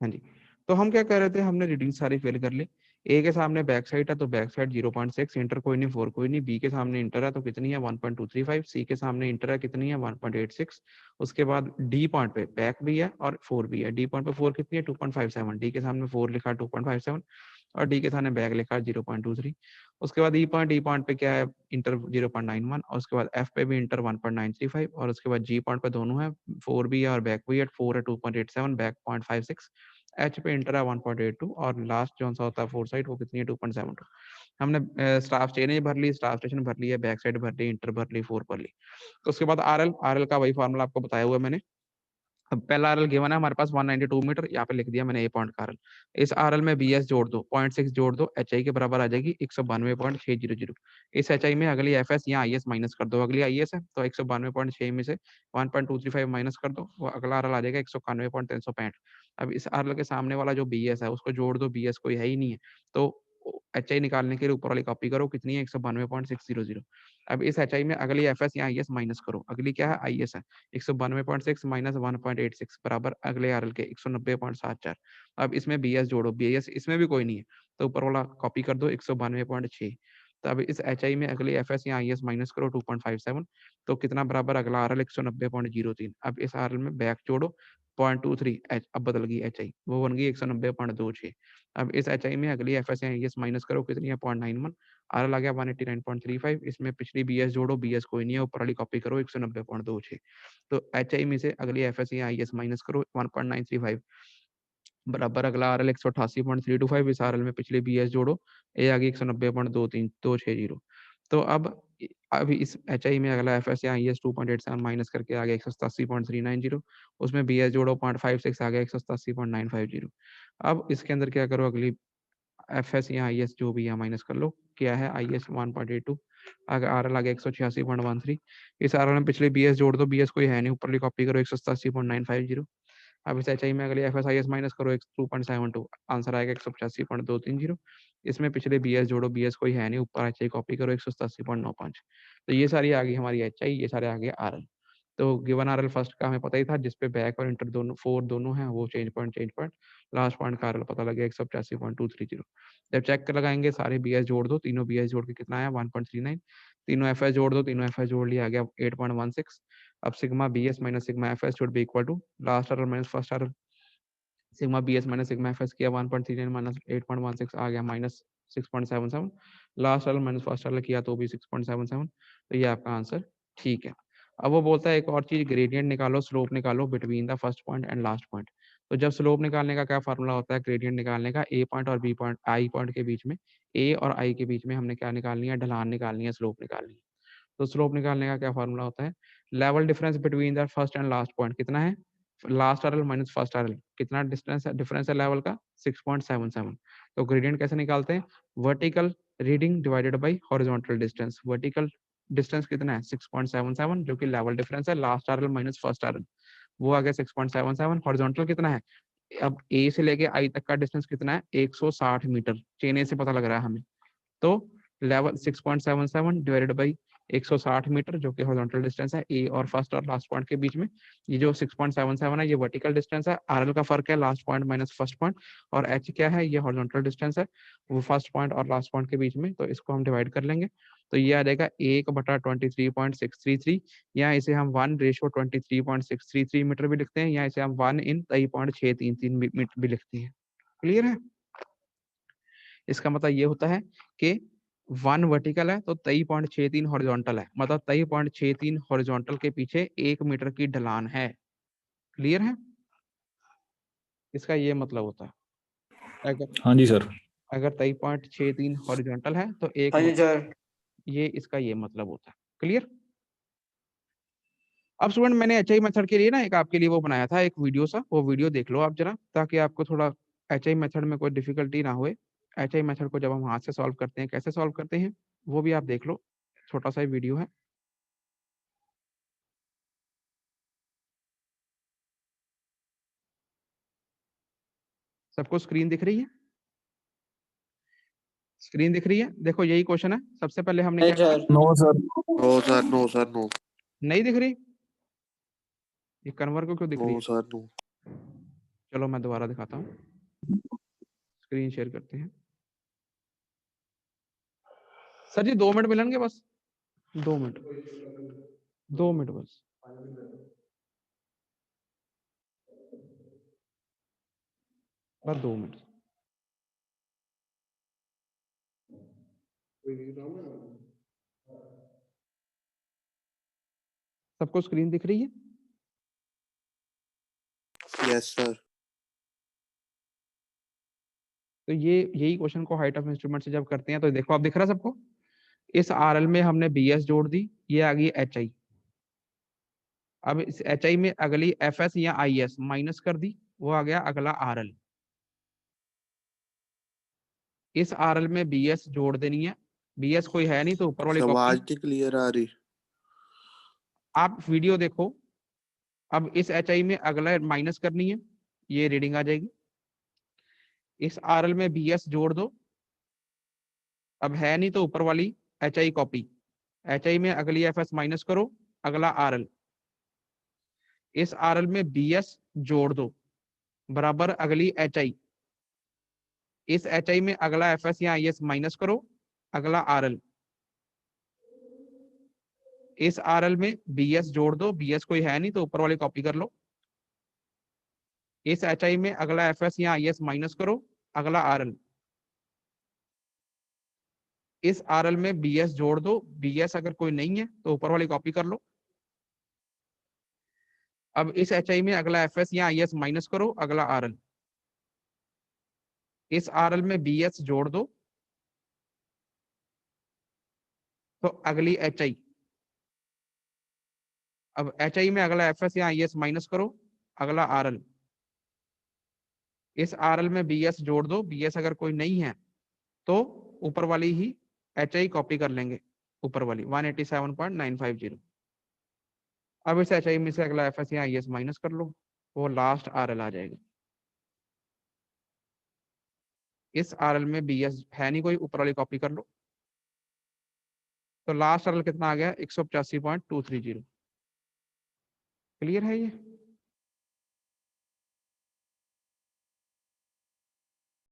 हाँ जी, तो हम क्या कर रहे थे, हमने रीडिंग सारी फिल कर ली। ए के सामने बैक साइड है तो बैक साइड 0.6, इंटर कोई नहीं, 4 कोई नहीं। बी के सामने इंटर है तो कितनी है 1.235। सी के सामने इंटर है कितनी है 1.86। उसके बाद डी पॉइंट पे बैक भी है और 4 भी है। डी पॉइंट पे 4 कितनी है 2.57। डी के सामने 4 लिखा 2.57 और डी के सामने बैक लिखा 0.23। उसके बाद ई पॉइंट पे क्या है इंटर 0.91 और उसके बाद एफ पे भी इंटर 1.935 और उसके बाद जी पॉइंट पे दोनों है 4 भी है और बैक भी है। 4 है 2.87, बैक 0.56। एच पे इंटर है 1.82 और लास्ट जो सा होता है फोर साइड वो कितनी है 2.72। हमने स्टाफ चेन भर ली, स्टाफ स्टेशन भर ली है, बैक साइड भर ली, इंटर भर ली, 4 भर ली। तो उसके बाद आरएल का वही फॉर्मूला आपको बताया हुआ है मैंने। अब पहला आरएल गिवन है हमारे पास 192 मीटर, यहाँ पे लिख दिया मैंने ए पॉइंट का आरएल। इस आरएल में बीएस जोड़ दो, 0.6 जोड़ दो, एचआई के बराबर आ जाएगी 192.600। इस एचआई में अगली एफएस यहाँ आईएस माइनस कर दो, अगली आईएस है तो 192.6 में से 1.235 माइनस कर दो, वो अगला आरएल आ जाएगा 191.365। अब इस आरएल के सामने वाला जो बीएस है उसको जोड़ दो, बीएस कोई है ही नहीं है तो एचआई निकालने के लिए ऊपर वाली कॉपी करो, कितनी है 192.600। अब इस एचआई में अगली एफएस यहाँ आईएस माइनस करो, अगली क्या है आईएस है 192.6 माइनस 1.86 बराबर अगले आरएल के 190.74। अब इसमें बीएस जोड़ो, बीएस इसमें भी कोई नहीं है तो ऊपर वाला कॉपी कर दो 192.6। तो अब इस एच आई में अगले एफ एस या आई एस माइनस करो 2.57 तो कितना बराबर अगला आरएल 190.03। अब इस आरएल में बैक जोड़ो 0.23 एच, अब बदल गई एच आई वो बन गई 190.26। अब इस एच आई में अगली एफ एस या आई एस माइनस करो कितनी है 0.91, आरएल आ गया 189.35। इसमें पिछली बीएस जोड़ो, बीएस कोई नहीं है ऊपर वाली कॉपी करो 190.26। तो एच आई में से अगली F S I S minus करो 1.935 बराबर अगला आरएल 188.325। इस आरएल में पिछले बीएस जोड़ो, ए आ गई 190.23260। तो अब इस एच आई में अगला एफ एस या आई एस 2.87 माइनस करके आ गया 187.390। उसमें बीएस जोड़ो 0.56 आ गया 187.950। अब इसके अंदर क्या करो, अगली एफ एस या आई एस जो भी है माइनस कर लो, क्या है आई एस 1.82 अगर आर एल आ गया 186.13। इस आर एल में पिछले बी एस जोड़ दो, बी एस कोई है नहीं ऊपर कॉपी करो 187.950। अब इस एच आई में अगले F S I S minus करो 2.72, आंसर आएगा 185.230। इसमें पिछले बी एस जोड़ो, बी एस कोई है नहीं ऊपर एच आई कॉपी करो 187.95। तो ये सारी आ गई हमारी एच आई, ये सारे आ गए आर एल। तो गिवन आरएल फर्स्ट का हमें पता ही था, जिसपे बैक और इंटर दोनों 4 दोनों हैं वो चेंज पॉइंट लास्ट पॉइंट का आरएल पता लग गया 185.230। जब चेक कर लगाएंगे सारे बीएस जोड़ दो, तीनों बीएस जोड़ के कितना आया 1.39। तीनों एफएस जोड़ दो, तीनों एफएस जोड़ लिया आ गया 8.16। अब sigma BS minus sigma FS should be equal to last RL minus first RL. Sigma BS minus sigma FS किया 1.39 माइनस 8.16 आ गया minus 6.77। Last RL minus first RL किया तो भी 6.77। तो ये आपका आंसर ठीक है। अब वो बोलता है एक और चीज, ग्रेडियंट निकालो, स्लोप निकालो between the first point and last point. तो जब स्लोप निकालने का क्या फार्मूला होता है, ग्रेडियंट निकालने का ए पॉइंट और बी पॉइंट आई पॉइंट के बीच में, ए और आई के बीच में हमने क्या निकालनी है, ढलान निकालनी है, स्लोप निकालनी है। तो स्लोप निकालने का क्या फार्मूला होता है, level difference between the first and last point कितना है, last RL minus first RL कितना डिफरेंस है लेवल का 6.77। तो ग्रेडियंट कैसे निकालते हैं, vertical reading divided by horizontal distance. Vertical distance कितना है 6.77 जो कि लेवल डिफरेंस है last RL minus first RL, वो आ गया 6.77। हॉरिजॉन्टल कितना है, अब ए से लेके आई तक का डिस्टेंस कितना है 160 मीटर, चेन ए से पता लग रहा है हमें। तो लेवल 6.77 डिवाइडेड बाई 160 मीटर जो कि हॉरिजॉन्टल डिस्टेंस है ए और फर्स्ट और लास्ट पॉइंट के बीच में। ये जो 6.77 है ये वर्टिकल डिस्टेंस है, आरएल का फर्क है last point minus first point, और एच क्या है, ये हॉरिजॉन्टल डिस्टेंस है वो फर्स्ट पॉइंट और लास्ट पॉइंट के बीच में। तो इसको हम डिवाइड कर लेंगे तो ये आ जाएगा 1/23.633, या इसे हम 1:23.633 मीटर भी लिखते हैं, या इसे हम 1:23.633 मीटर भी लिखते हैं। क्लियर है, इसका मतलब ये होता है कि 1 वर्टिकल है तो 23.63 हॉरिजॉन्टल है, मतलब 23.63 हॉरिजॉन्टल के पीछे 1 मीटर की ढलान है। क्लियर है, इसका ये मतलब होता है। अगर हाँ जी सर। अगर 23.63 हॉरिजॉन्टल है तो हाँ जी सर। ये इसका ये मतलब होता है। क्लियर। अब स्टूडेंट मैंने एचआई मेथड के लिए ना एक आपके लिए वो बनाया था एक वीडियो सा, वो वीडियो देख लो आप जरा, ताकि आपको थोड़ा एचआई मेथड में कोई डिफिकल्टी ना होए। एचआई मेथड को जब हम हाथ से सॉल्व करते हैं कैसे सॉल्व करते हैं वो भी आप देख लो, छोटा सा वीडियो है। सबको स्क्रीन दिख रही है, स्क्रीन दिख रही है, देखो यही क्वेश्चन है। सबसे पहले हमने क्या किया, no sir. No sir, no sir, no. नहीं दिख रही, ये कन्वर्ट को क्यों दिख रही नो है, सर, नो। चलो मैं दोबारा दिखाता हूँ, स्क्रीन शेयर करते हैं। सर जी 2 मिनट मिलेंगे बस, 2 मिनट, 2 मिनट बस। बस 2 मिनट। सबको स्क्रीन दिख रही है? Yes sir. तो ये यही क्वेश्चन को हाइट ऑफ इंस्ट्रूमेंट से जब करते हैं तो देखो, आप दिख रहा है सबको, इस आरएल में हमने बीएस जोड़ दी, ये आ गई एच आई। अब इस एच आई में अगली एफ एस या आई एस माइनस कर दी, वो आ गया अगला आरएल। इस आरएल में बीएस जोड़ देनी है, बीएस कोई है नहीं तो ऊपर वाली कॉपी। आवाज नहीं क्लियर आ रही। आप वीडियो देखो। अब इस एच आई में अगला माइनस करनी है, ये रीडिंग आ जाएगी। इस आरएल में बीएस जोड़ दो, अब है नहीं तो ऊपर वाली H I copy. H I में अगली एफ एस माइनस करो, अगला आरएल। इस आरएल में बीएस जोड़ दो, बराबर अगली एच आई। इस एच आई में अगला एफ एस या आई एस माइनस करो, अगला आरएल। इस आरएल में बीएस जोड़ दो, बीएस कोई है नहीं तो ऊपर वाली कॉपी कर लो। इस एच आई में अगला एफ एस या आई एस माइनस करो, अगला आरएल। इस आरएल में बीएस जोड़ दो, बीएस अगर कोई नहीं है तो ऊपर वाली कॉपी कर लो। अब इस एच आई में अगला एफ एस या आई एस माइनस करो, अगला आरएल। इस आरएल में बीएस जोड़ दो, तो अगली एच आई। अब एच आई में अगला एफ एस या आई एस माइनस करो, अगला आरएल। इस आरएल में बीएस जोड़ दो, बीएस अगर कोई नहीं है तो ऊपर वाली ही एच आई कॉपी कर लेंगे, ऊपर वाली 187.950। अब इस एच आई में से अगला एफ एस या आई एस माइनस कर लो, वो लास्ट आरएल आ जाएगा। इस आरएल में बीएस है नहीं कोई, ऊपर वाली कॉपी कर लो, तो लास्ट आरएल कितना आ गया 185.230। क्लियर है ये?